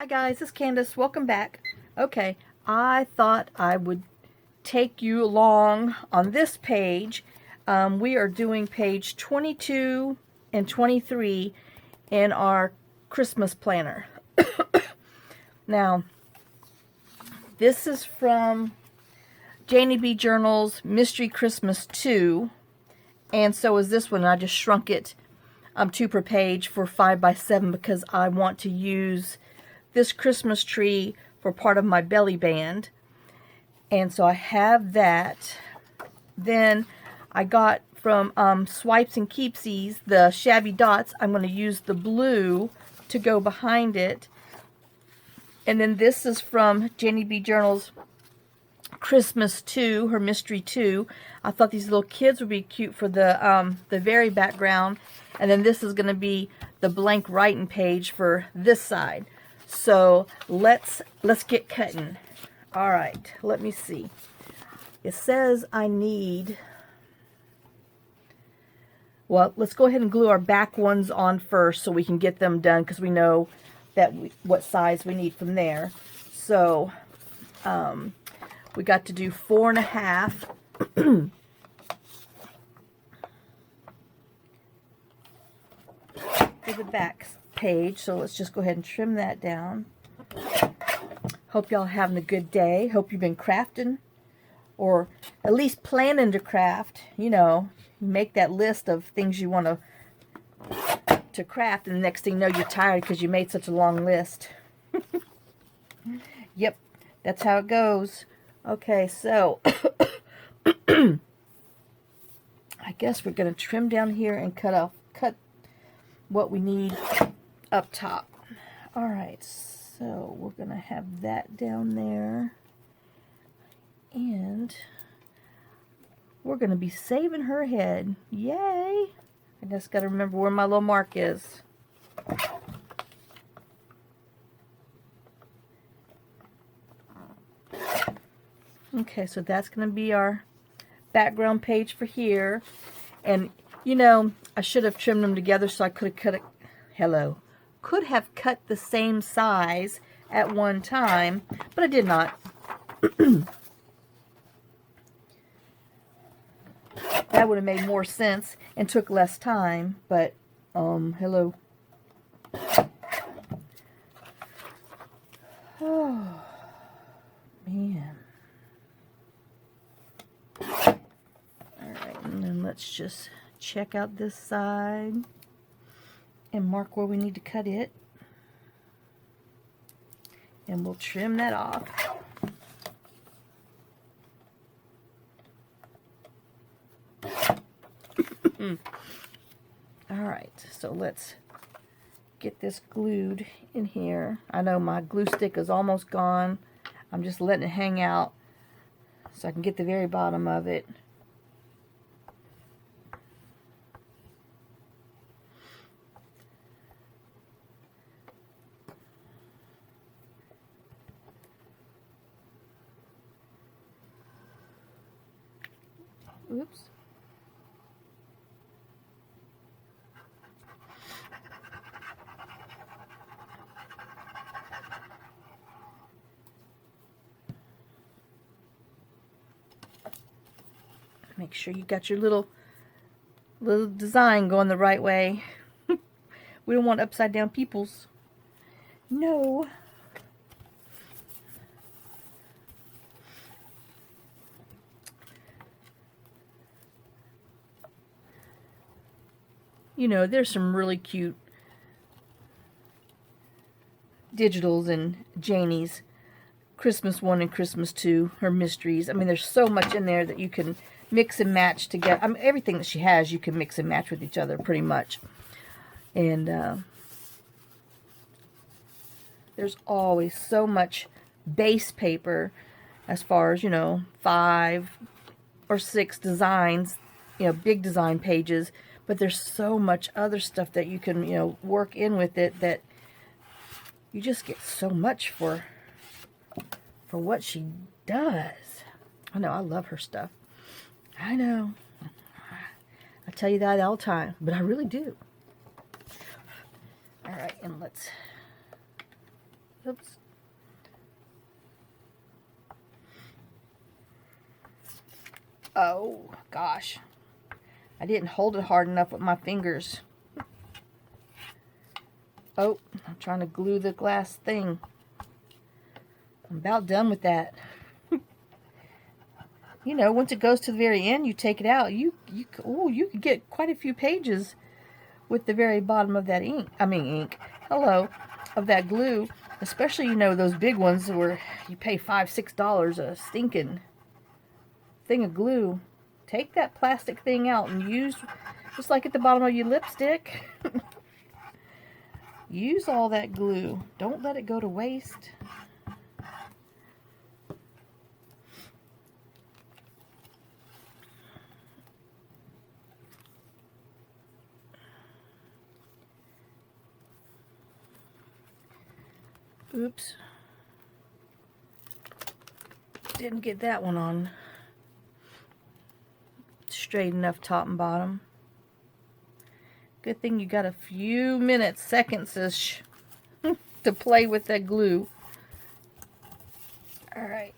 Hi guys, it's Candace. Welcome back. Okay, I thought I would take you along on this page. We are doing page 22 and 23 in our Christmas planner. Now, this is from Janeybjournals Mystery Christmas 2, and so is this one. I just shrunk it 2 per page for 5 by 7 because I want to use this Christmas tree for part of my belly band, and so I have that. Then I got from SwipesAndKeepies the Shabby dots. I'm going to use the blue to go behind it, and then this is from Janeybjournals Christmas 2, her mystery 2. I thought these little kids would be cute for the very background, and then this is going to be the blank writing page for this side. So let's get cutting. All right, let me see. It says I need, well, let's go ahead and glue our back ones on first so we can get them done, because we know that what size we need from there. So we got to do 4.5. For the back page, so let's just go ahead and trim that down. Hope y'all having a good day. Hope you've been crafting, or at least planning to craft. You know, make that list of things you want to craft, and the next thing you know, you're tired because you made such a long list. Yep, that's how it goes. Okay, so I guess we're going to trim down here and cut what we need up top. All right, so we're going to have that down there, and we're going to be saving her head. Yay! I just got to remember where my little mark is. Okay, so that's going to be our background page for here. And you know, I should have trimmed them together so I could have cut it. Could have cut the same size at one time, but I did not. That would have made more sense and took less time, but hello. Oh man. Alright, and then let's just check out this side and mark where we need to cut it, and we'll trim that off. Alright, so let's get this glued in here. I know my glue stick is almost gone. I'm just letting it hang out so I can get the very bottom of it. Oops. Make sure you got your little design going the right way. We don't want upside down peoples. No. You know, there's some really cute digitals in Janie's Christmas 1 and Christmas 2, her mysteries. I mean, there's so much in there that you can mix and match together. I mean, everything that she has, you can mix and match with each other pretty much. And there's always so much base paper as far as, you know, 5 or 6 designs, you know, big design pages. But there's so much other stuff that you can, you know, work in with it that you just get so much for what she does. I know, I love her stuff. I know. I tell you that all the time, but I really do. All right, and let's Oops. Oh, gosh. I didn't hold it hard enough with my fingers. Oh, I'm trying to glue the glass thing. I'm about done with that. You know, once it goes to the very end, you take it out. You could get quite a few pages with the very bottom of that ink. Hello, of that glue. Especially, you know, those big ones where you pay $5, $6 a stinking thing of glue. Take that plastic thing out and use, just like at the bottom of your lipstick, use all that glue. Don't let it go to waste. Oops. Didn't get that one on straight enough top and bottom. Good thing you got a few minutes, seconds-ish to play with that glue. Alright.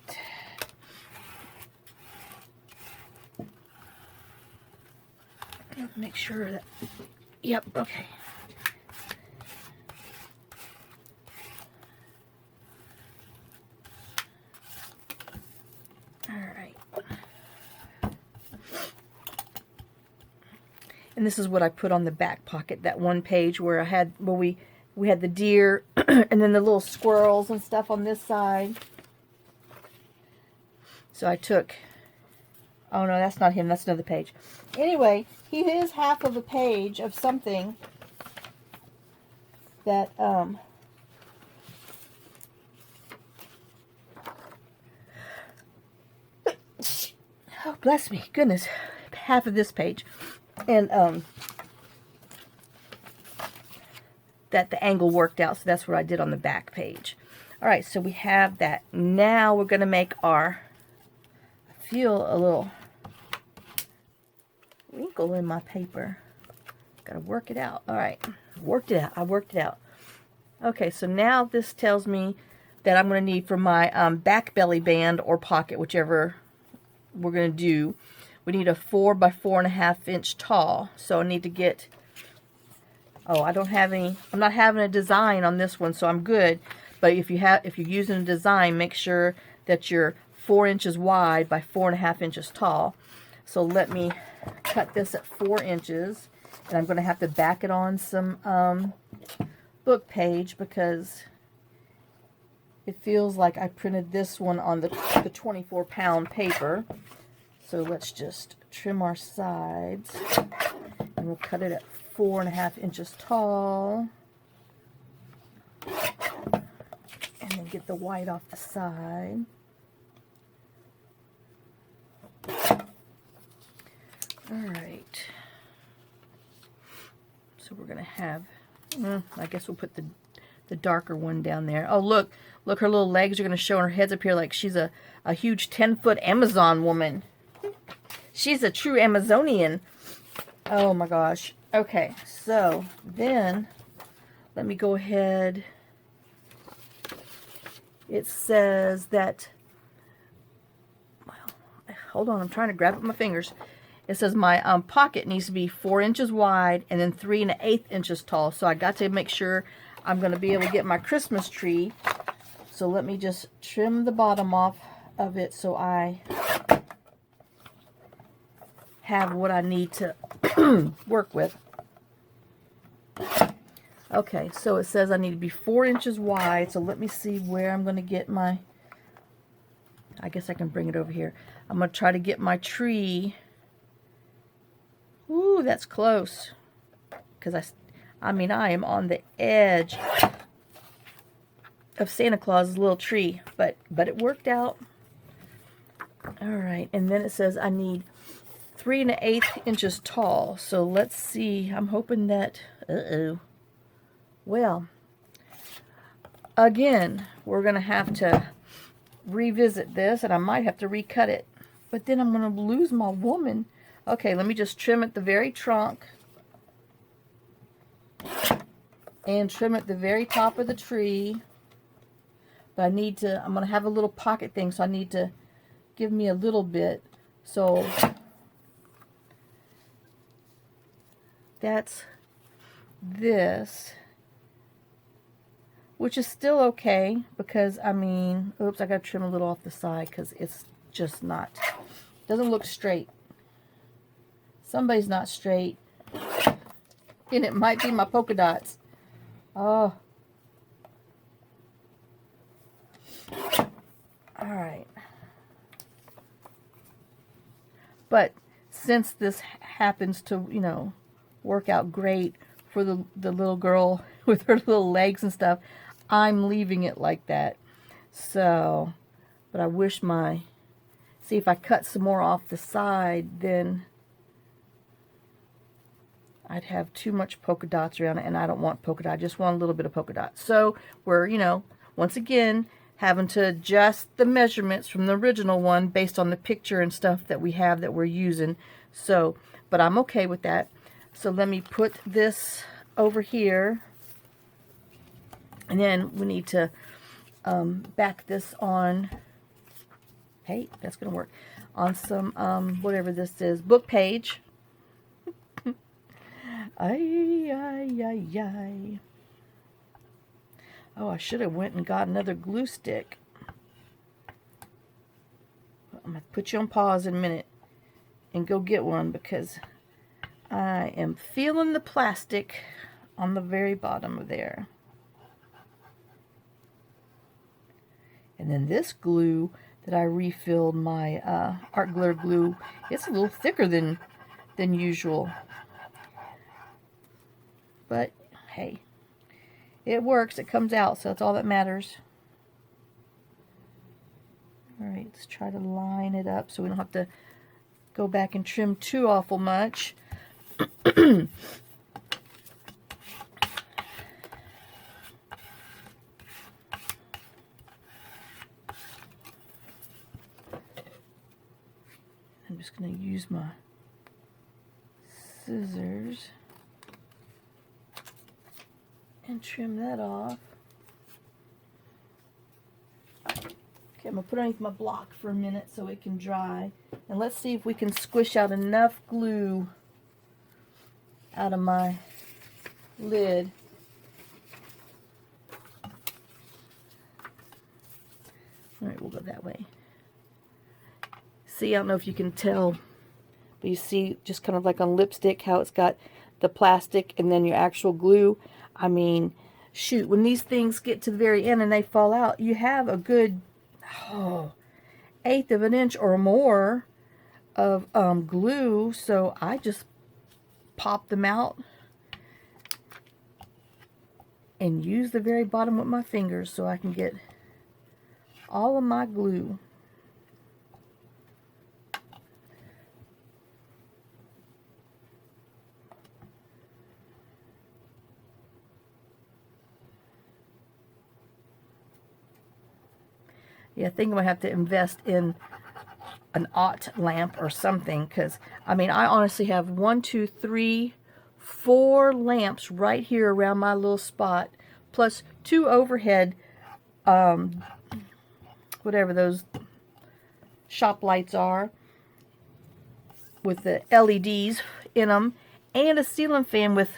Make sure that, yep, okay. Alright. And this is what I put on the back pocket, that one page where I had, where we had the deer and then the little squirrels and stuff on this side. So I took, oh no, that's not him, that's another page. Anyway, he is half of a page of something that, oh, bless me, goodness, half of this page. And that the angle worked out, so that's what I did on the back page. Alright, so we have that. Now we're going to make our, I feel a little wrinkle in my paper. Gotta work it out. Alright, worked it out. I worked it out. Okay, so now this tells me that I'm going to need for my back belly band or pocket, whichever we're going to do. We need a 4 by 4.5 inch tall. So I need to get, oh, I don't have any, I'm not having a design on this one, so I'm good. But if you're using a design, make sure that you're 4 inches wide by 4.5 inches tall. So let me cut this at 4 inches, and I'm going to have to back it on some book page because it feels like I printed this one on the 24-pound paper. So let's just trim our sides, and we'll cut it at 4.5 inches tall, and then get the white off the side. Alright, so we're going to have, I guess we'll put the darker one down there. Oh, look, her little legs are going to show, and her head's up here like she's a huge 10-foot Amazon woman. She's a true Amazonian. Oh my gosh. Okay, so then let me go ahead. It says that, well, hold on, I'm trying to grab it with my fingers. It says my pocket needs to be 4 inches wide and then 3 1/8 inches tall. So I got to make sure I'm going to be able to get my Christmas tree. So let me just trim the bottom off of it so I have what I need to work with. Okay, so it says I need to be 4 inches wide, so let me see where I'm going to get my, I guess I can bring it over here. I'm going to try to get my tree. Ooh, that's close. Because I mean, I am on the edge of Santa Claus's little tree, but it worked out. Alright, and then it says I need 3 1/8 inches tall. So let's see. I'm hoping that, well, again, we're going to have to revisit this, and I might have to recut it. But then I'm going to lose my woman. Okay, let me just trim at the very trunk. And trim at the very top of the tree. But I'm going to have a little pocket thing, so I need to give me a little bit. So that's this, which is still okay, because I mean, oops, I got to trim a little off the side because it's just not, doesn't look straight. Somebody's not straight, and it might be my polka dots. Oh, all right. But since this happens to, you know, work out great for the little girl with her little legs and stuff, I'm leaving it like that. So, but I wish see, if I cut some more off the side, then I'd have too much polka dots around it, and I don't want polka dot. I just want a little bit of polka dot. So we're, you know, once again, having to adjust the measurements from the original one based on the picture and stuff that we have that we're using. So, but I'm okay with that. So let me put this over here, and then we need to back this on. Hey, that's gonna work on some whatever this is, book page. Ay, ay, ay, ay. Oh, I should have went and got another glue stick. I'm going to put you on pause in a minute and go get one, because I am feeling the plastic on the very bottom of there. And then this glue that I refilled my art glitter glue, it's a little thicker than usual. But hey, it works, it comes out, so that's all that matters. Alright, let's try to line it up so we don't have to go back and trim too awful much. I'm just going to use my scissors and trim that off. Okay, I'm going to put it underneath my block for a minute so it can dry. And let's see if we can squish out enough glue out of my lid. Alright, we'll go that way. See, I don't know if you can tell, but you see just kind of like on lipstick how it's got the plastic and then your actual glue. I mean, shoot, when these things get to the very end and they fall out, you have a good 1/8 of an inch or more of glue. So I just pop them out and use the very bottom with my fingers so I can get all of my glue. Yeah, I think I'm going to have to invest in an OT lamp or something, because, I mean, I honestly have 1, 2, 3, 4 lamps right here around my little spot, plus 2 overhead, whatever those shop lights are, with the LEDs in them, and a ceiling fan with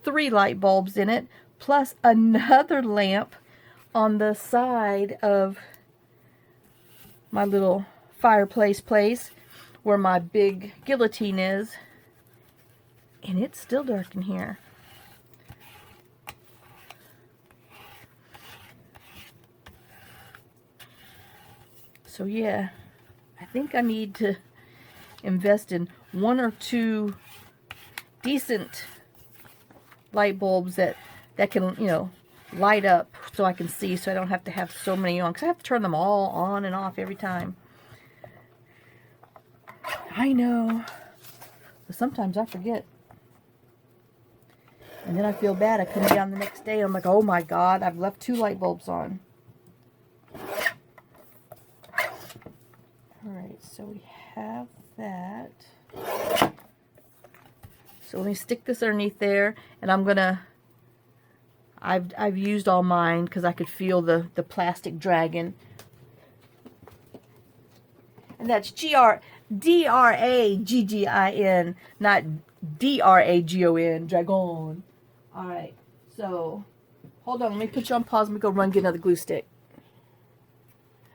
3 light bulbs in it, plus another lamp on the side of my little fireplace place where my big guillotine is, and it's still dark in here. So yeah, I think I need to invest in 1 or 2 decent light bulbs that can, you know, light up so I can see, so I don't have to have so many on, because I have to turn them all on and off every time. I know, but sometimes I forget, and then I feel bad. I come down the next day, I'm like, oh my god, I've left 2 light bulbs on. Alright, so we have that. So let me stick this underneath there, and I'm gonna, I've used all mine because I could feel the plastic dragon. And that's D-R-A-G-G-I-N, not D-R-A-G-O-N, dragon. Alright, so, hold on, let me put you on pause. Let me go run get another glue stick.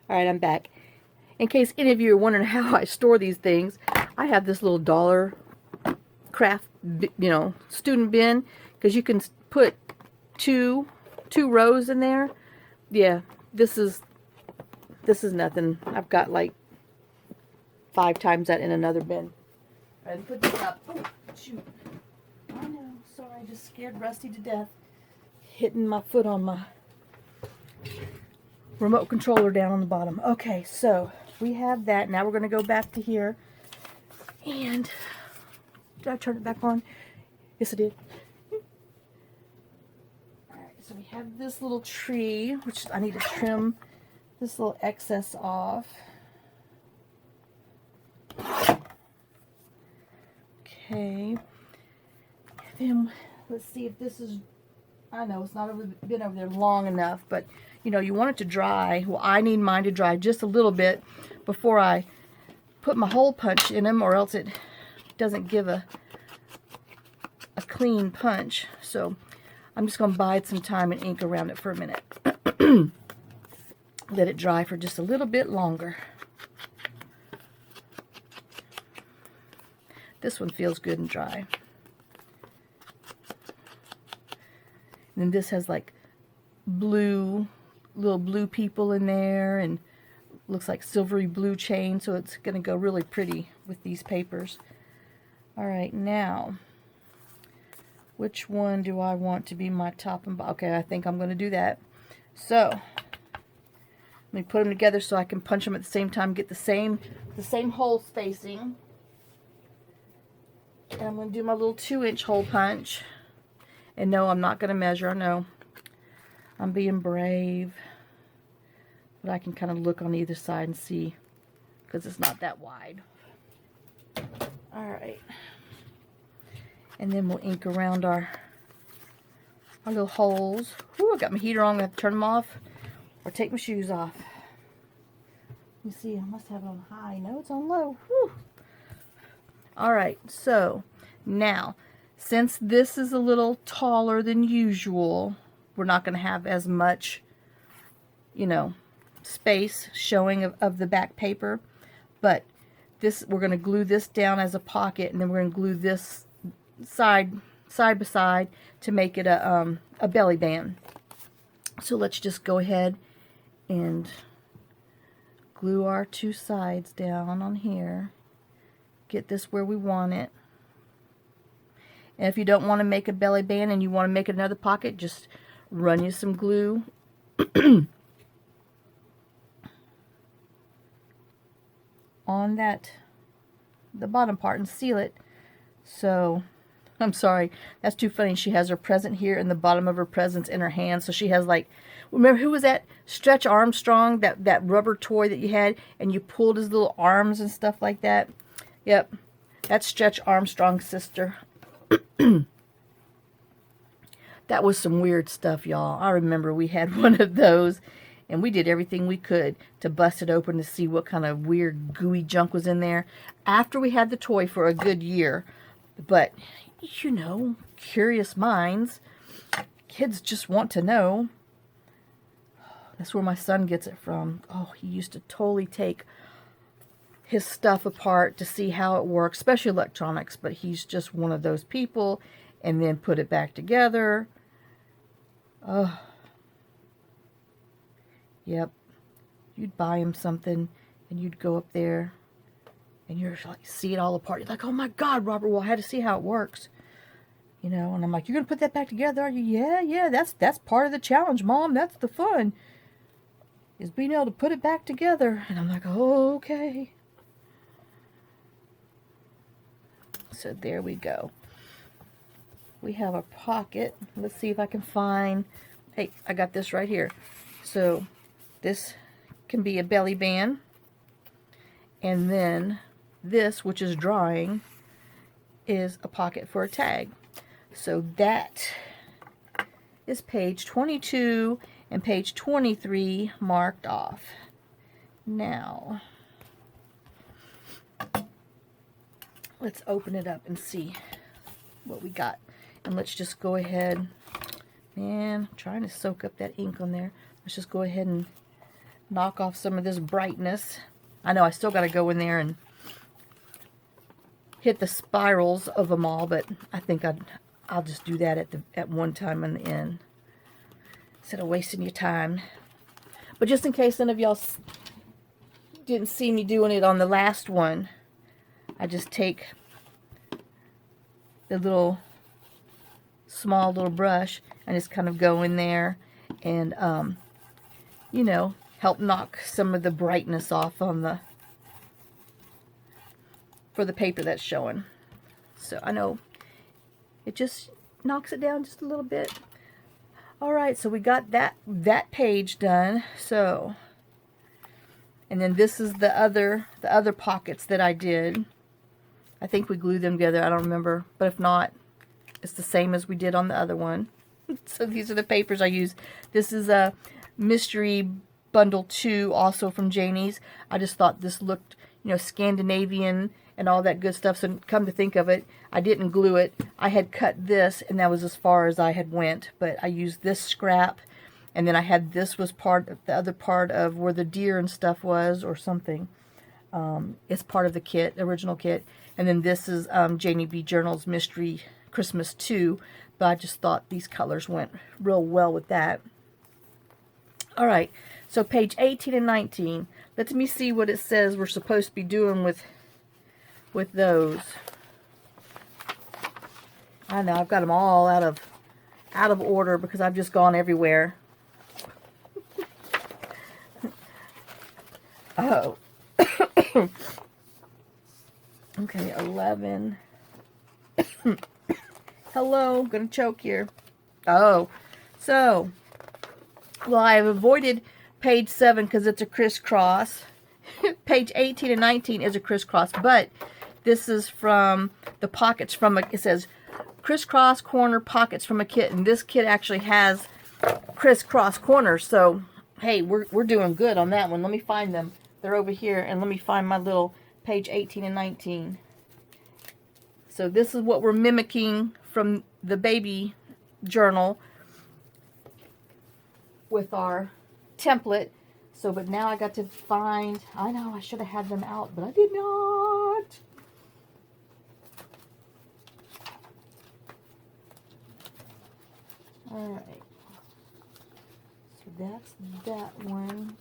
Alright, I'm back. In case any of you are wondering how I store these things, I have this little dollar craft, you know, student bin, because you can put two rows in there. Yeah, this is nothing. I've got like 5 times that in another bin. And put this up. Oh, shoot. I know. Sorry, I just scared Rusty to death. Hitting my foot on my remote controller down on the bottom. Okay, so we have that. Now we're going to go back to here. And did I turn it back on? Yes, I did. Alright, so we have this little tree, which I need to trim this little excess off. Okay. Then let's see if this is, I know it's not been over there long enough, but you know, you want it to dry. Well, I need mine to dry just a little bit before I put my hole punch in them, or else it doesn't give a clean punch. So I'm just going to bide some time and ink around it for a minute. Let it dry for just a little bit longer. This one feels good and dry. And then this has like blue, little blue people in there, and looks like silvery blue chain, so it's going to go really pretty with these papers. Alright, now, which one do I want to be my top and bottom? Okay, I think I'm going to do that. So, let me put them together so I can punch them at the same time, get the same hole spacing. And I'm going to do my little 2-inch hole punch. And no, I'm not going to measure. No, I'm being brave. But I can kind of look on either side and see, because it's not that wide. Alright. And then we'll ink around our little holes. Ooh, I got my heater on. I'm going to have to turn them off or take my shoes off. You see, I must have it on high. No, it's on low. Whew. Alright, so now, since this is a little taller than usual, we're not going to have as much, you know, space showing of the back paper. But this, we're going to glue this down as a pocket, and then we're going to glue this side by side to make it a belly band. So let's just go ahead and glue our 2 sides down on here. Get this where we want it. And if you don't want to make a belly band and you want to make another pocket, just run you some glue on the bottom part and seal it. So, I'm sorry, that's too funny. She has her present here and the bottom of her present's in her hand. So she has like, remember who was that? Stretch Armstrong, that rubber toy that you had, and you pulled his little arms and stuff like that. Yep, that's Stretch Armstrong's sister. That was some weird stuff, y'all. I remember we had one of those, and we did everything we could to bust it open to see what kind of weird gooey junk was in there after we had the toy for a good year. But, you know, curious minds, kids just want to know. That's where my son gets it from. Oh, he used to totally take his stuff apart to see how it works, especially electronics, but he's just one of those people, and then put it back together. Oh, yep. You'd buy him something, and you'd go up there, and you're like, see it all apart. You're like, oh my God, Robert, well, I had to see how it works. You know, and I'm like, you're going to put that back together, are you? Yeah, that's part of the challenge, Mom. That's the fun, is being able to put it back together. And I'm like, oh, okay. So there we go. We have a pocket. Let's see if I can find, hey, I got this right here. So this can be a belly band. And then this, which is drawing, is a pocket for a tag. So that is page 22 and page 23 marked off. Now, let's open it up and see what we got. And let's just go ahead, man, I'm trying to soak up that ink on there. Let's just go ahead and knock off some of this brightness. I know I still got to go in there and hit the spirals of them all, but I think I'll just do that at one time in the end, instead of wasting your time. But just in case none of y'all didn't see me doing it on the last one, I just take the little small little brush and just kind of go in there and you know, help knock some of the brightness off on the for the paper that's showing. So I know it just knocks it down just a little bit. All right, so we got that page done. So, and then this is the other pockets that I did. I think we glued them together. I don't remember, but if not, it's the same as we did on the other one. So these are the papers I use. This is a Mystery Bundle 2, also from Janie's. I just thought this looked, you know, Scandinavian and all that good stuff. So come to think of it, I didn't glue it. I had cut this, and that was as far as I had went. But I used this scrap, and then I had this was part of the other part of where the deer and stuff was, or something. It's part of the kit, original kit. And then this is Janeybjournals Mystery Christmas 2. But I just thought these colors went real well with that. All right, so page 18 and 19. Let me see what it says we're supposed to be doing with those. I know I've got them all out of order because I've just gone everywhere. Oh. Okay, 11. Hello, I'm gonna choke here. Oh, so, well, I've avoided page 7 because it's a crisscross. Page 18 and 19 is a crisscross, but this is from the pockets from a, it says crisscross corner pockets from a kit, and this kit actually has crisscross corners. So, hey, we're doing good on that one. Let me find them. They're over here, and let me find my little page 18 and 19. So this is what we're mimicking from the baby journal with our template. So, but now I got to find, I know I should have had them out, but I did not. All right. So that's that one.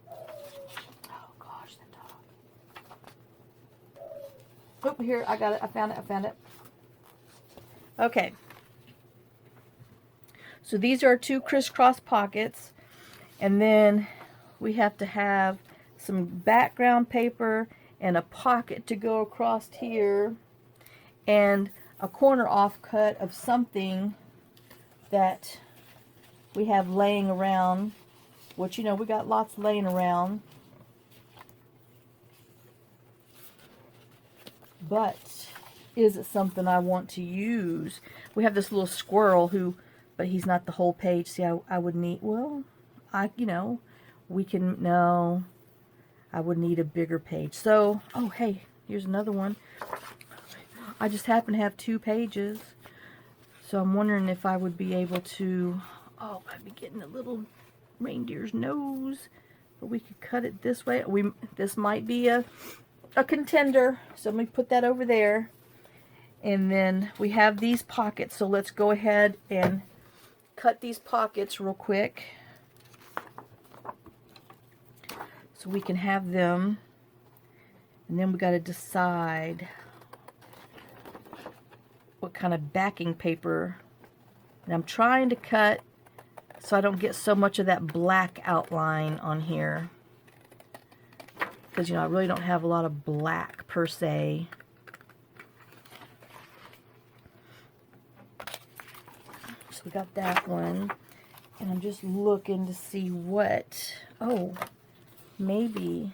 Oh gosh, the dog. Oh, here, I got it. I found it. Okay. So these are 2 crisscross pockets. And then we have to have some background paper and a pocket to go across here. And a corner offcut of something that we have laying around. Which, you know, we got lots laying around. But is it something I want to use? We have this little squirrel who, but he's not the whole page. See, I would need, well, you know, we can, no, I would need a bigger page. So, oh, hey, here's another one. I just happen to have 2 pages. So I'm wondering if I would be able to, oh, I'd be getting a little reindeer's nose. But we could cut it this way. This might be a contender. So let me put that over there. And then we have these pockets. So let's go ahead and cut these pockets real quick. So we can have them. And then we got to decide what kind of backing paper. And I'm trying to cut so I don't get so much of that black outline on here. Because, you know, I really don't have a lot of black per se. So we got that one. And I'm just looking to see what, oh, maybe.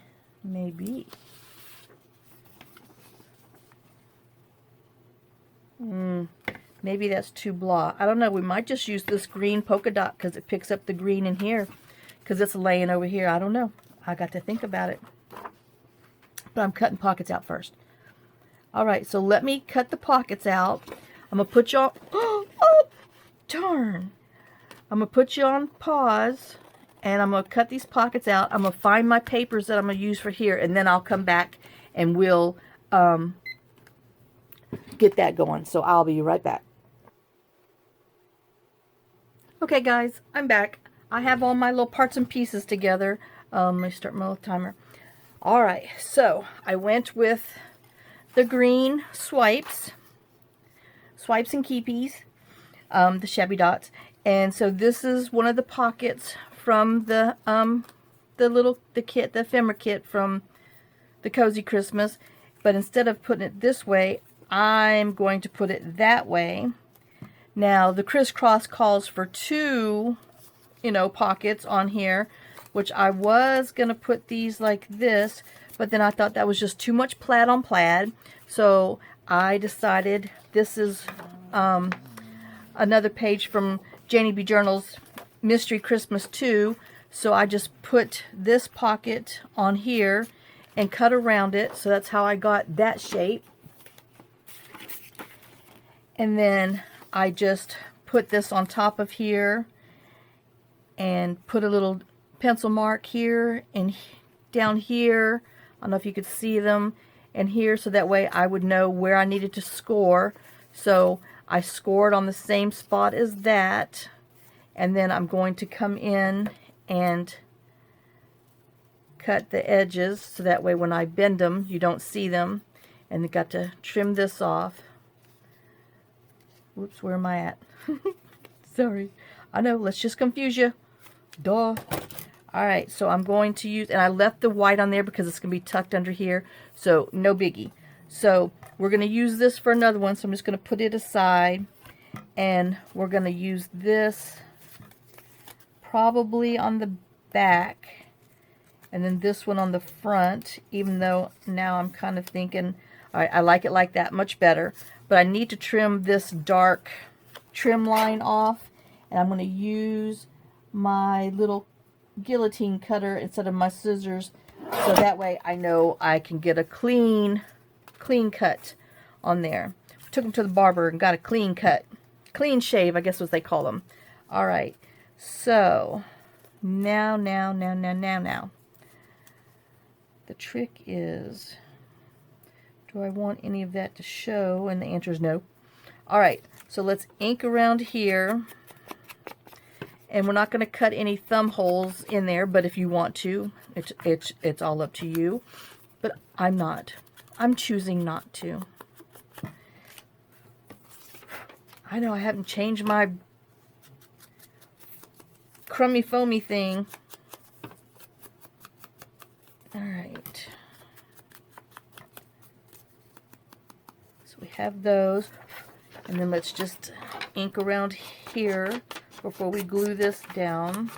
Maybe that's too blah. I don't know. We might just use this green polka dot because it picks up the green in here because it's laying over here. I don't know. I got to think about it. But I'm cutting pockets out first. Alright, so let me cut the pockets out. I'm going to put you on... Oh, darn. I'm going to put you on pause. And I'm going to cut these pockets out. I'm going to find my papers that I'm going to use for here. And then I'll come back and we'll get that going. So I'll be right back. Okay, guys, I'm back. I have all my little parts and pieces together. Let me start my little timer. Alright, so I went with the green Swipes and Keepies, the Shabby dots. And so this is one of the pockets from the kit, the ephemera kit from the Cozy Christmas. But instead of putting it this way, I'm going to put it that way. Now, the crisscross calls for two, pockets on here, which I was going to put these like this, but then I thought that was just too much plaid on plaid. So I decided this is another page from Janeybjournals Mystery Christmas 2. So I just put this pocket on here and cut around it. So that's how I got that shape. And then I just put this on top of here and put a little pencil mark here and down here. I don't know if you could see them, and here, so that way I would know where I needed to score. So I scored on the same spot as that, and then I'm going to come in and cut the edges so that way when I bend them you don't see them. And I got to trim this off. Whoops, where am I at? Sorry. I know, let's just confuse you. Duh. Alright, so I'm going to use, and I left the white on there because it's going to be tucked under here, so no biggie. So we're going to use this for another one, so I'm just going to put it aside, and we're going to use this probably on the back, and then this one on the front, even though now I'm kind of thinking, alright, I like it like that much better, but I need to trim this dark trim line off, and I'm going to use my little guillotine cutter instead of my scissors, so that way I know I can get a clean cut on there. Took them to the barber and got a clean cut, clean shave, I guess what they call them. All right, so now the trick is, do I want any of that to show? And the answer is no. All right, so let's ink around here. And we're not going to cut any thumb holes in there, but if you want to, it's all up to you. But I'm not. I'm choosing not to. I know I haven't changed my crummy foamy thing. Alright. So we have those. And then let's just ink around here before we glue this down.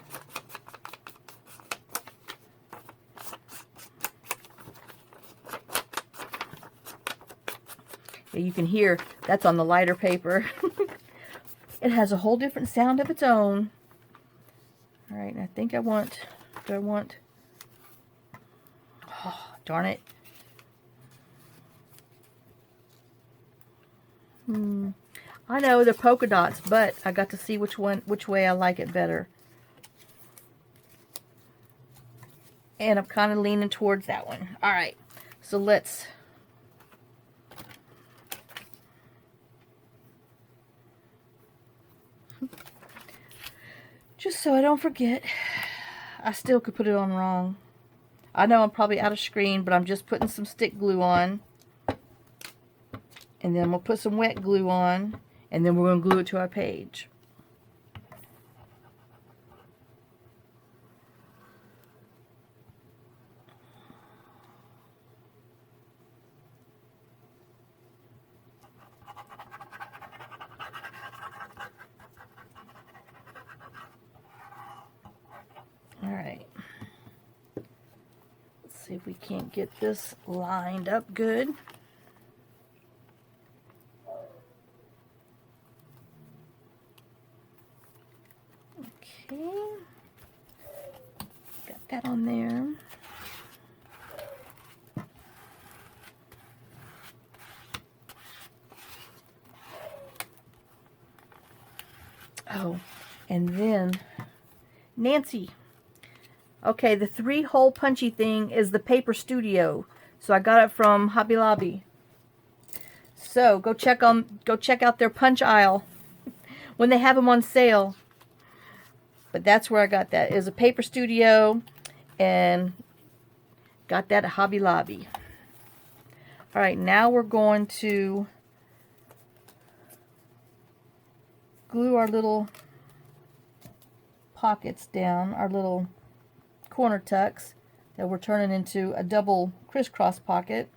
Yeah, you can hear that's on the lighter paper. It has a whole different sound of its own. Alright, I think I want, oh, darn it. I know they're polka dots, but I got to see which way I like it better. And I'm kind of leaning towards that one. Alright, so let's just so I don't forget. I still could put it on wrong. I know I'm probably out of screen, but I'm just putting some stick glue on. And then we'll put some wet glue on. And then we're going to glue it to our page. Alright. Let's see if we can't get this lined up good. that on there. Oh, and then Nancy. Okay, the 3-hole punchy thing is the Paper Studio. So I got it from Hobby Lobby. So go check out their punch aisle when they have them on sale. But that's where I got that. It is a Paper Studio, and got that at Hobby Lobby. All right, now we're going to glue our little pockets down, our little corner tucks that we're turning into a double crisscross pocket.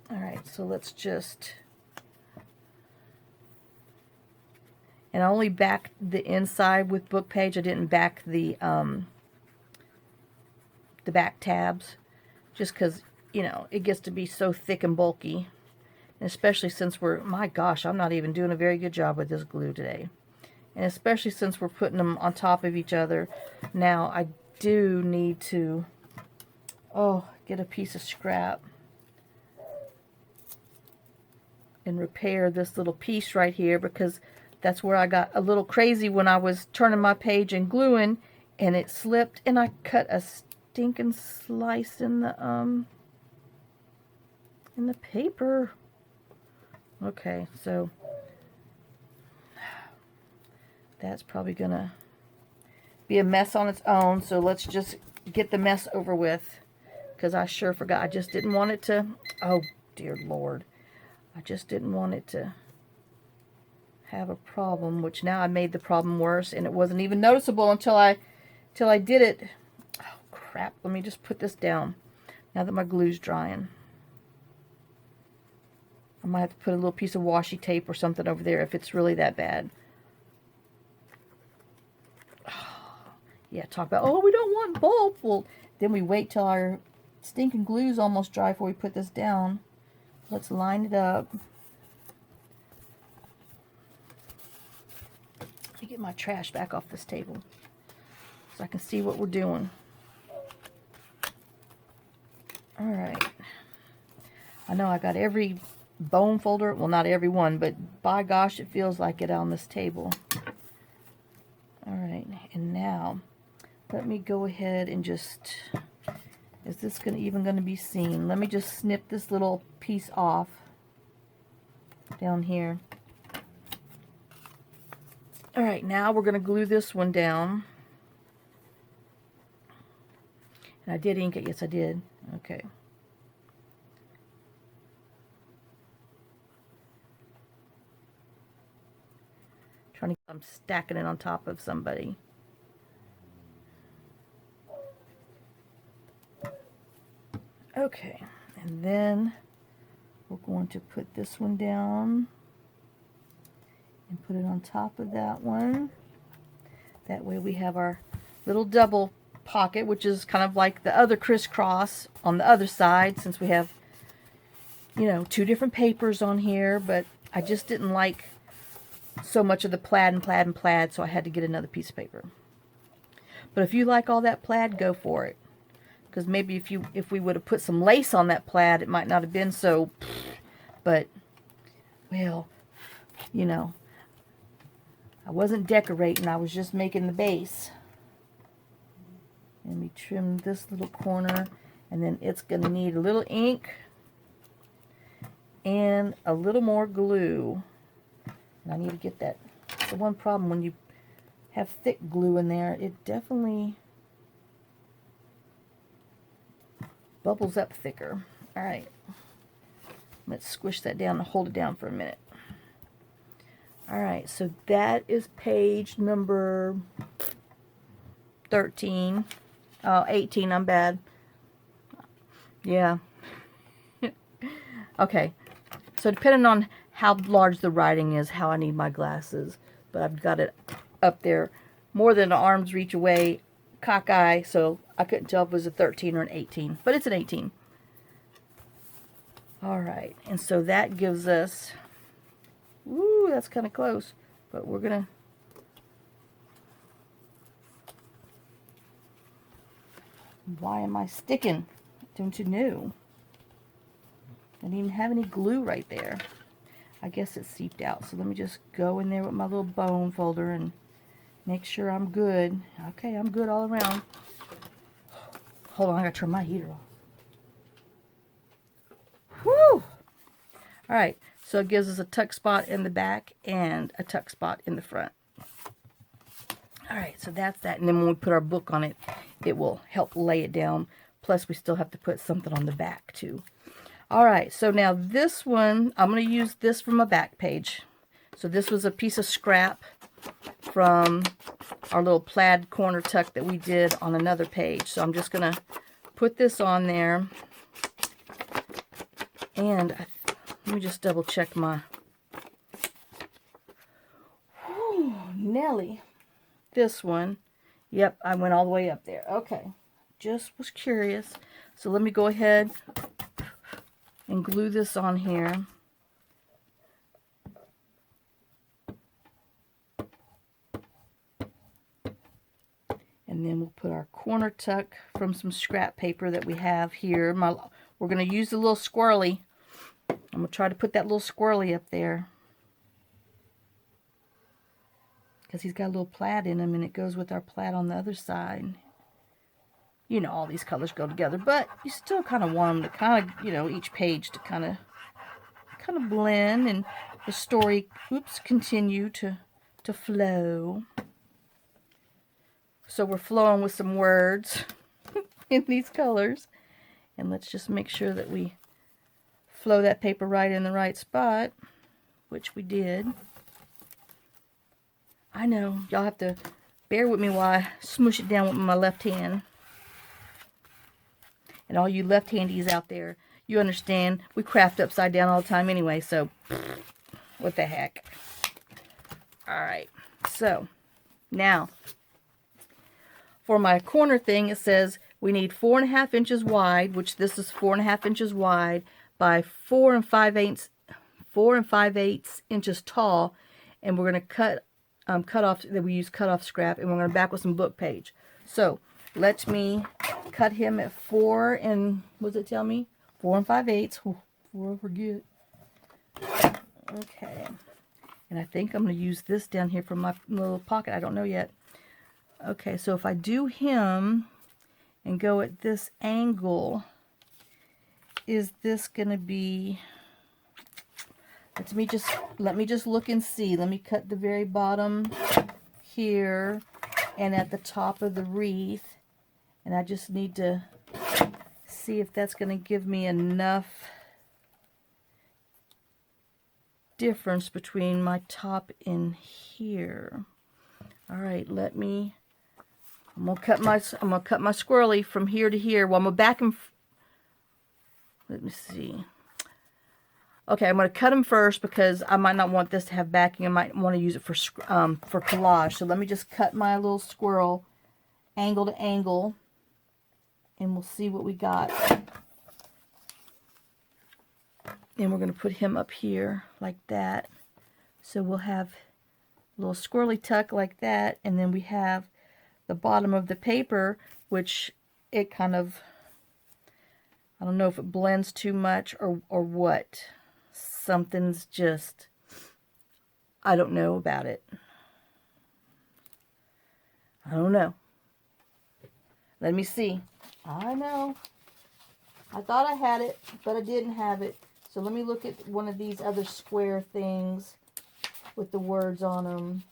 All right, so let's just, and I only backed the inside with book page. I didn't back the back tabs, just because, you know, it gets to be so thick and bulky, and especially since we're, my gosh, I'm not even doing a very good job with this glue today, and especially since we're putting them on top of each other. Now I do need to, get a piece of scrap and repair this little piece right here, because that's where I got a little crazy when I was turning my page and gluing, and it slipped and I cut a stinking slice in the paper. Okay, so that's probably gonna be a mess on its own, so let's just get the mess over with, because I sure forgot. I just didn't want it to, oh dear Lord, I just didn't want it to have a problem, which now I made the problem worse, and it wasn't even noticeable until I did it. Oh crap, let me just put this down now that my glue's drying. I might have to put a little piece of washi tape or something over there if it's really that bad. Yeah, talk about, oh, we don't want bulb. Well, then we wait till our stinking glue's almost dry before we put this down. Let's line it up. Let me get my trash back off this table so I can see what we're doing. Alright. I know I got every bone folder, well, not every one, but by gosh, it feels like it on this table. Alright, and now let me go ahead and just, is this even going to be seen? Let me just snip this little piece off down here. Alright, now we're going to glue this one down. And I did ink it, yes I did. Okay. I'm stacking it on top of somebody. Okay, and then we're going to put this one down and put it on top of that one. That way we have our little double pocket, which is kind of like the other crisscross on the other side, since we have, you know, 2 different papers on here, but I just didn't like so much of the plaid and plaid and plaid, so I had to get another piece of paper. But if you like all that plaid, go for it. Because maybe if we would have put some lace on that plaid, it might not have been so, but, well, you know, I wasn't decorating, I was just making the base. Let me trim this little corner, and then it's going to need a little ink and a little more glue. And I need to get that. The one problem when you have thick glue in there, it definitely bubbles up thicker. Alright, let's squish that down and hold it down for a minute. Alright, so that is page number 13. Oh, 18, I'm bad. Yeah. Okay, so depending on how large the writing is, how I need my glasses, but I've got it up there more than an arm's reach away, cockeye, so I couldn't tell if it was a 13 or an 18, but it's an 18. Alright, and so that gives us, ooh, that's kind of close, but we're gonna, Why am I sticking? Don't you know? I didn't even have any glue right there. I guess it seeped out. So let me just go in there with my little bone folder and make sure I'm good. Okay, I'm good all around. Hold on, I gotta turn my heater off. Whew! Alright, so it gives us a tuck spot in the back and a tuck spot in the front. Alright, so that's that. And then when we put our book on it, it will help lay it down. Plus, we still have to put something on the back, too. Alright, so now this one, I'm going to use this for my back page. So this was a piece of scrap from our little plaid corner tuck that we did on another page. So I'm just going to put this on there. And let me just double check my... Whew, Nelly. This one. Yep, I went all the way up there. Okay, just was curious. So let me go ahead and glue this on here. And then we'll put our corner tuck from some scrap paper that we have here. We're going to use the little squirrely. I'm going to try to put that little squirrely up there, because he's got a little plaid in him, and it goes with our plaid on the other side. You know, all these colors go together, but you still kind of want them to kind of, you know, each page to kind of blend, and the story, continue to flow. So we're flowing with some words in these colors, and let's just make sure that we flow that paper right in the right spot, which we did. I know, y'all have to bear with me while I smoosh it down with my left hand. And all you left-handies out there, you understand, we craft upside down all the time anyway, so what the heck. Alright, so now for my corner thing, it says we need 4.5 inches wide, which this is 4.5 inches wide by 4 5/8 inches tall, and we're going to cut off, that we use cut off scrap, and we're going to back with some book page. So let me cut him at 4 and, what does it tell me? 4 5/8. Before I forget. Okay. And I think I'm going to use this down here for my little pocket. I don't know yet. Okay, so if I do him and go at this angle, is this going to be... Let me just look and see. Let me cut the very bottom here and at the top of the wreath. And I just need to see if that's going to give me enough difference between my top and here. All right, I'm gonna cut my squirrely from here to here. Well, I'm gonna back him. Let me see. Okay, I'm going to cut them first because I might not want this to have backing. I might want to use it for collage. So let me just cut my little squirrel angle to angle, and we'll see what we got. And we're going to put him up here like that. So we'll have a little squirrely tuck like that, and then we have the bottom of the paper, which it kind of, I don't know if it blends too much or what. Something's just, I don't know about it. I don't know. Let me see. I know. I thought I had it, but I didn't have it. So let me look at one of these other square things with the words on them.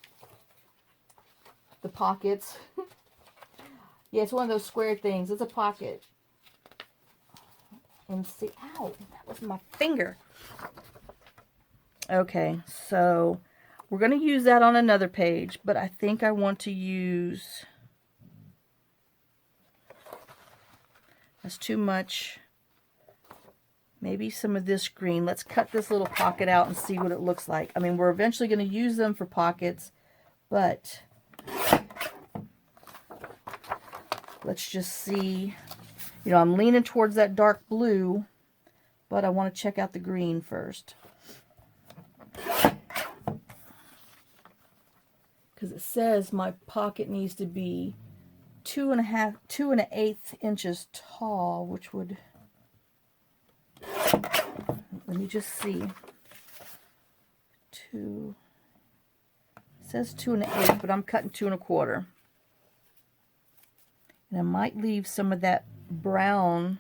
The pockets. Yeah, it's one of those square things. It's a pocket. And see, ow, that was my finger. Okay, so we're going to use that on another page, but I think I want to use, that's too much, maybe some of this green. Let's cut this little pocket out and see what it looks like. I mean, we're eventually going to use them for pockets, but let's just see. You know, I'm leaning towards that dark blue, but I want to check out the green first. Because it says my pocket needs to be 2 1/8 inches tall, which would, let me just see, it says 2 1/8, but I'm cutting 2 1/4. And I might leave some of that brown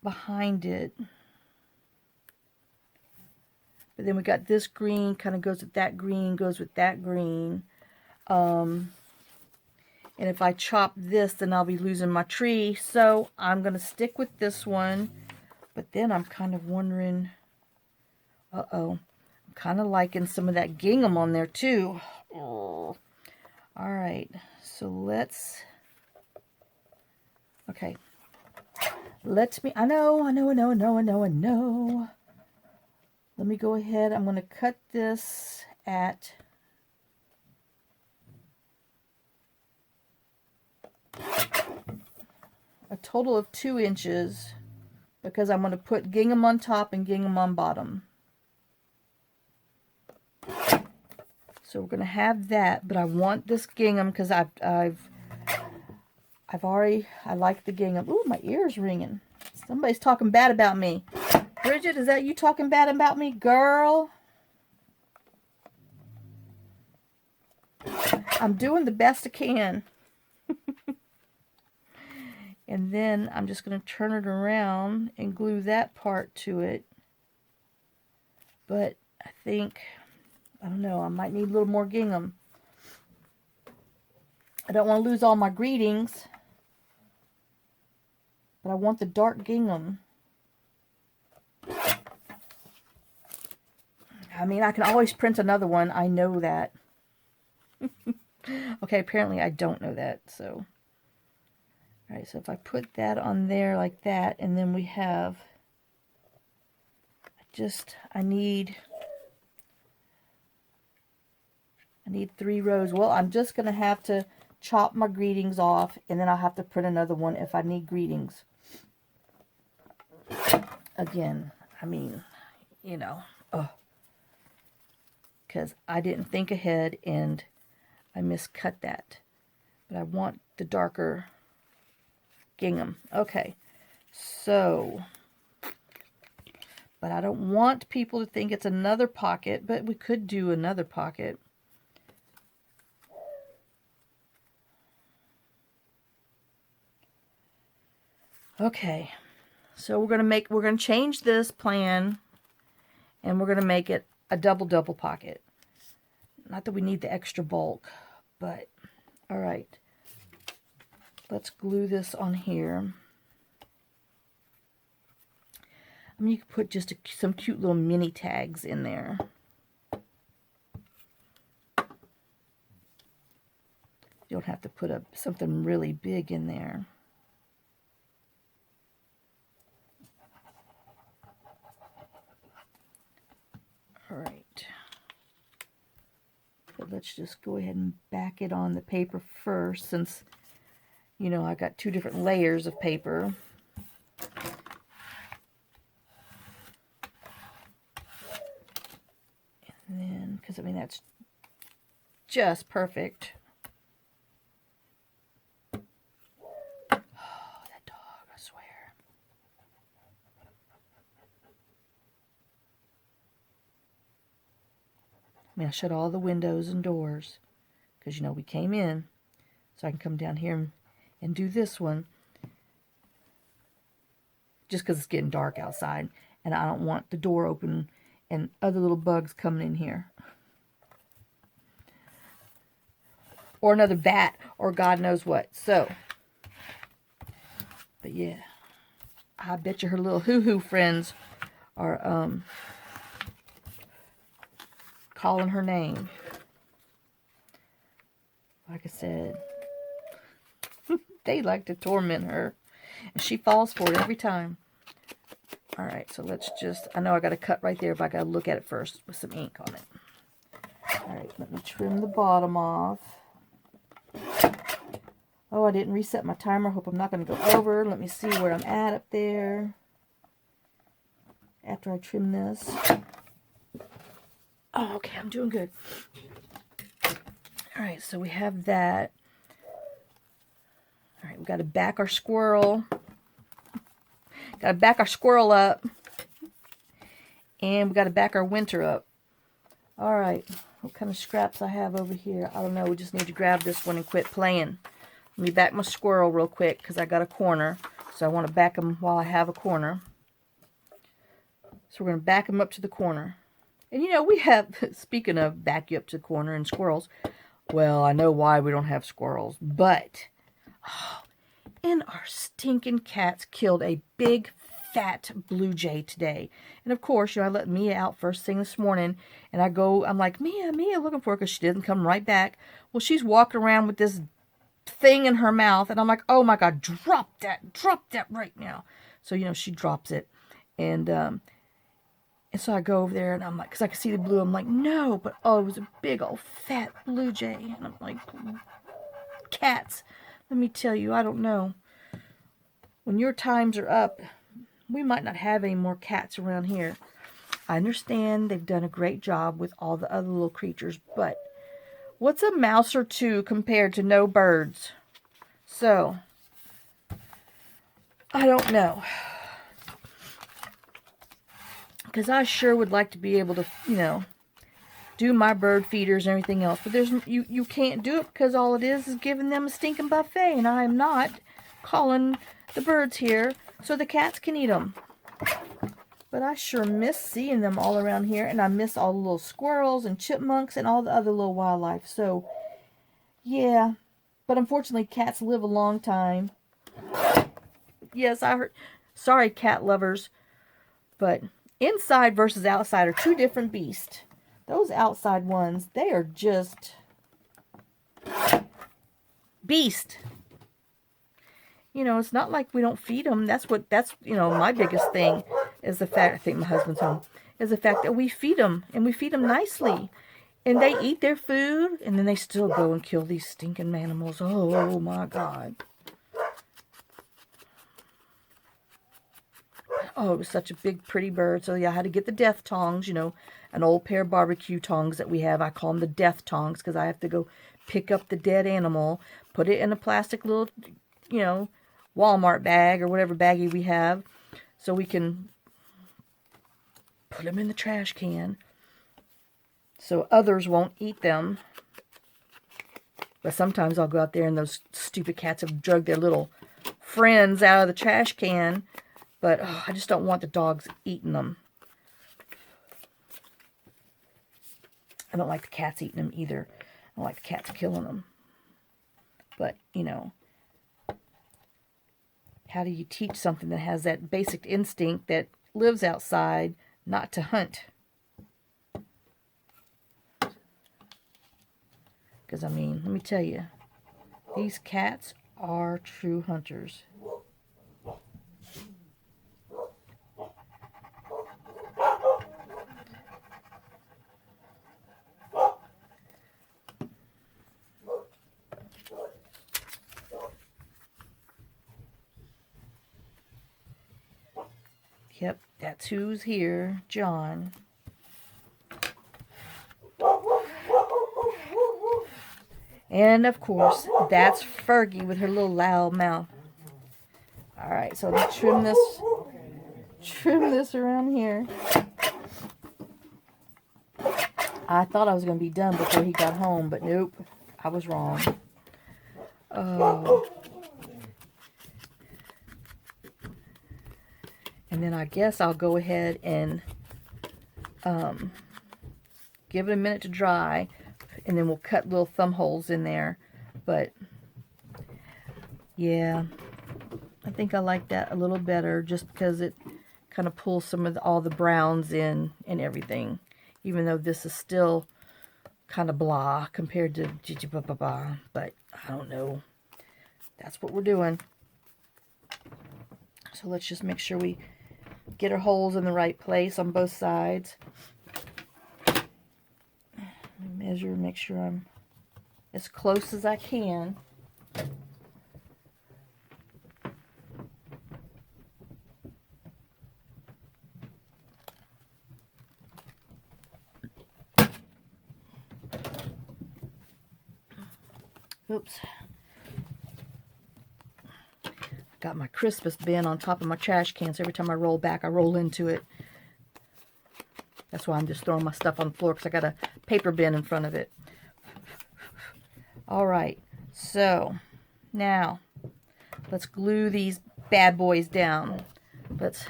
behind it. But then we got this green, kind of goes with that green, goes with that green. And if I chop this, then I'll be losing my tree. So I'm going to stick with this one. But then I'm kind of wondering, uh-oh, I'm kind of liking some of that gingham on there too. Oh. All right, so let's, okay. I know. Let me go ahead. I'm going to cut this at a total of 2 inches because I'm going to put gingham on top and gingham on bottom. So we're going to have that, but I want this gingham because I like the gingham. Ooh, my ear's ringing. Somebody's talking bad about me. Bridget, is that you talking bad about me, girl? I'm doing the best I can. And then I'm just going to turn it around and glue that part to it. But I think, I don't know, I might need a little more gingham. I don't want to lose all my greetings, but I want the dark gingham. I mean, I can always print another one. I know that. Okay, apparently I don't know that, so. All right, so if I put that on there like that, and then we have, I need 3 rows. Well, I'm just going to have to chop my greetings off, and then I'll have to print another one if I need greetings. Again, I mean, you know, because I didn't think ahead, and I miscut that. But I want the darker gingham. Okay, so, but I don't want people to think it's another pocket, but we could do another pocket. Okay, so we're going to change this plan, and we're going to make it a double pocket. Not that we need the extra bulk, but all right. Let's glue this on here. I mean, you could put just some cute little mini tags in there. You don't have to put something really big in there. All right. But let's just go ahead and back it on the paper first, since, you know, I got 2 different layers of paper. And then, because I mean, that's just perfect. Oh, that dog, I swear. I mean, I shut all the windows and doors because, you know, we came in, so I can come down here and do this one just because it's getting dark outside, and I don't want the door open and other little bugs coming in here. Or another bat, or God knows what. So, but yeah, I bet you her little hoo-hoo friends are calling her name. Like I said, they like to torment her, and she falls for it every time. All right, so let's just, I know I got to cut right there, but I got to look at it first with some ink on it. All right, let me trim the bottom off. Oh, I didn't reset my timer. Hope I'm not going to go over. Let me see where I'm at up there after I trim this. Oh, okay, I'm doing good. All right, so we have that. got to back our squirrel. Got to back our squirrel up. And we got to back our winter up. Alright, what kind of scraps I have over here? I don't know, we just need to grab this one and quit playing. Let me back my squirrel real quick because I got a corner. So I want to back him while I have a corner. So we're going to back him up to the corner. And you know, we have, speaking of back you up to the corner and squirrels, well, I know why we don't have squirrels, but, oh, and our stinking cats killed a big fat blue jay today. And of course, you know, I let Mia out first thing this morning, and I'm like, Mia, looking for her because she didn't come right back. Well, she's walking around with this thing in her mouth, and I'm like, oh my God, drop that right now. So, you know, she drops it, and so I go over there, and I'm like, because I can see the blue, I'm like, no, but oh, it was a big old fat blue jay, and I'm like, cats, let me tell you, I don't know. When your times are up, we might not have any more cats around here. I understand they've done a great job with all the other little creatures, but what's a mouse or two compared to no birds? So, I don't know. Because I sure would like to be able to, you know, do my bird feeders and everything else. But you can't do it because all it is giving them a stinking buffet. And I am not calling the birds here so the cats can eat them. But I sure miss seeing them all around here. And I miss all the little squirrels and chipmunks and all the other little wildlife. So, yeah. But unfortunately, cats live a long time. Yes, I heard. Sorry, cat lovers. But inside versus outside are two different beasts. Those outside ones, they are just beast. You know, it's not like we don't feed them. That's, you know, my biggest thing is the fact, I think my husband's home, is the fact that we feed them, and we feed them nicely. And they eat their food, and then they still go and kill these stinking animals. Oh, my God. Oh, it was such a big, pretty bird. So, yeah, I had to get the death tongs, you know, an old pair of barbecue tongs that we have. I call them the death tongs because I have to go pick up the dead animal, put it in a plastic little, you know, Walmart bag or whatever baggie we have, so we can put them in the trash can so others won't eat them. But sometimes I'll go out there and those stupid cats have drugged their little friends out of the trash can. But oh, I just don't want the dogs eating them. I don't like the cats eating them either. I don't like the cats killing them. But, you know, how do you teach something that has that basic instinct that lives outside not to hunt? Because, I mean, let me tell you, these cats are true hunters. Yep, that's who's here, John. And, of course, that's Fergie with her little loud mouth. Alright, so let's trim this around here. I thought I was going to be done before he got home, but nope, I was wrong. Oh. And then I guess I'll go ahead and give it a minute to dry, and then we'll cut little thumb holes in there. But yeah, I think I like that a little better just because it kind of pulls some of all the browns in and everything, even though this is still kind of blah compared to but I don't know. That's what we're doing. So let's just make sure we get our holes in the right place on both sides. Measure, make sure I'm as close as I can. Oops. Got my Christmas bin on top of my trash can, so every time I roll back, I roll into it. That's why I'm just throwing my stuff on the floor, because I got a paper bin in front of it. Alright, so now let's glue these bad boys down. Let's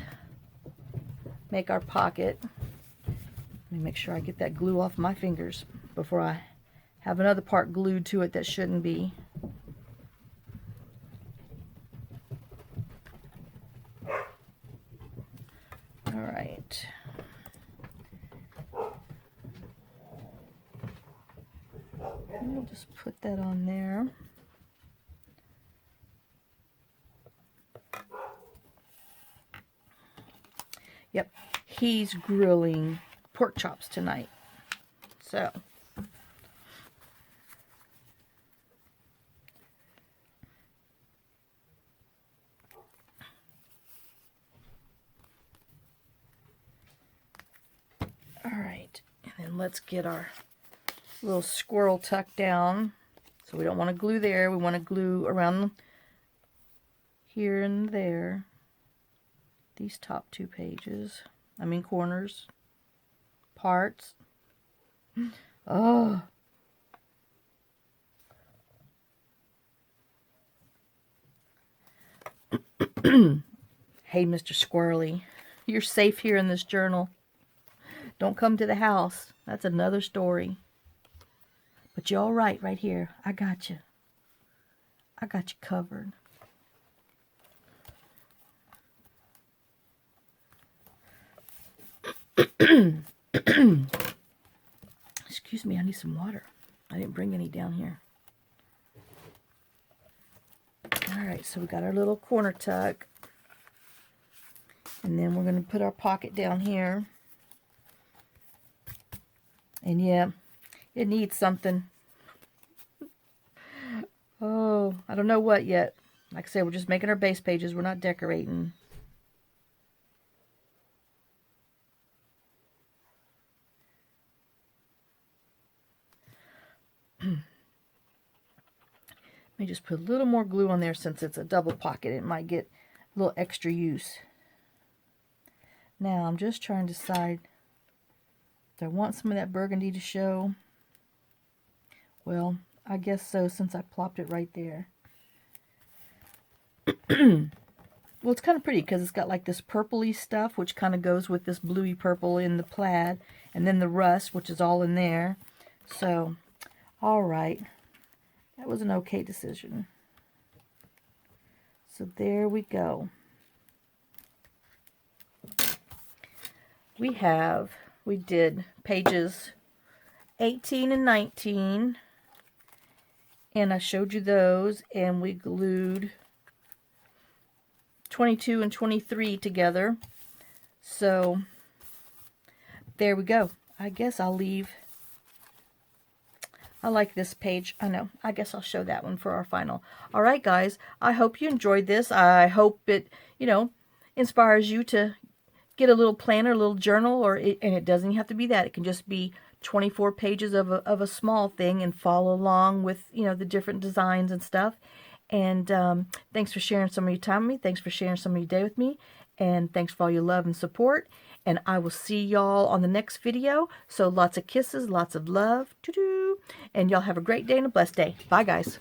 make our pocket. Let me make sure I get that glue off my fingers before I have another part glued to it that shouldn't be. Alright. We'll just put that on there. Yep, he's grilling pork chops tonight. So, all right, and then let's get our little squirrel tucked down. So we don't want to glue there. We want to glue around here and there. These top 2 pages. I mean corners. Parts. Oh. Hey, Mr. Squirrely. You're safe here in this journal. Don't come to the house. That's another story. But you're all right here. I got you. I got you covered. Excuse me, I need some water. I didn't bring any down here. Alright, so we got our little corner tuck. And then we're going to put our pocket down here. And yeah, it needs something. Oh, I don't know what yet. Like I said, we're just making our base pages. We're not decorating. Let me just put a little more glue on there since it's a double pocket. It might get a little extra use. Now, I'm just trying to decide, do I want some of that burgundy to show? Well, I guess so, since I plopped it right there. Well, it's kind of pretty because it's got like this purpley stuff, which kind of goes with this bluey purple in the plaid, and then the rust, which is all in there. So, all right. That was an okay decision. So there we go. We did pages 18 and 19, and I showed you those, and we glued 22 and 23 together. So there we go. I guess I'll leave. I like this page. I know. I guess I'll show that one for our final. All right, guys. I hope you enjoyed this. I hope it, inspires you to get a little planner, a little journal, and it doesn't have to be that. It can just be 24 pages of a small thing and follow along with, the different designs and stuff. And thanks for sharing some of your time with me. Thanks for sharing some of your day with me. And thanks for all your love and support. And I will see y'all on the next video. So lots of kisses, lots of love. Doo-doo. And y'all have a great day and a blessed day. Bye, guys.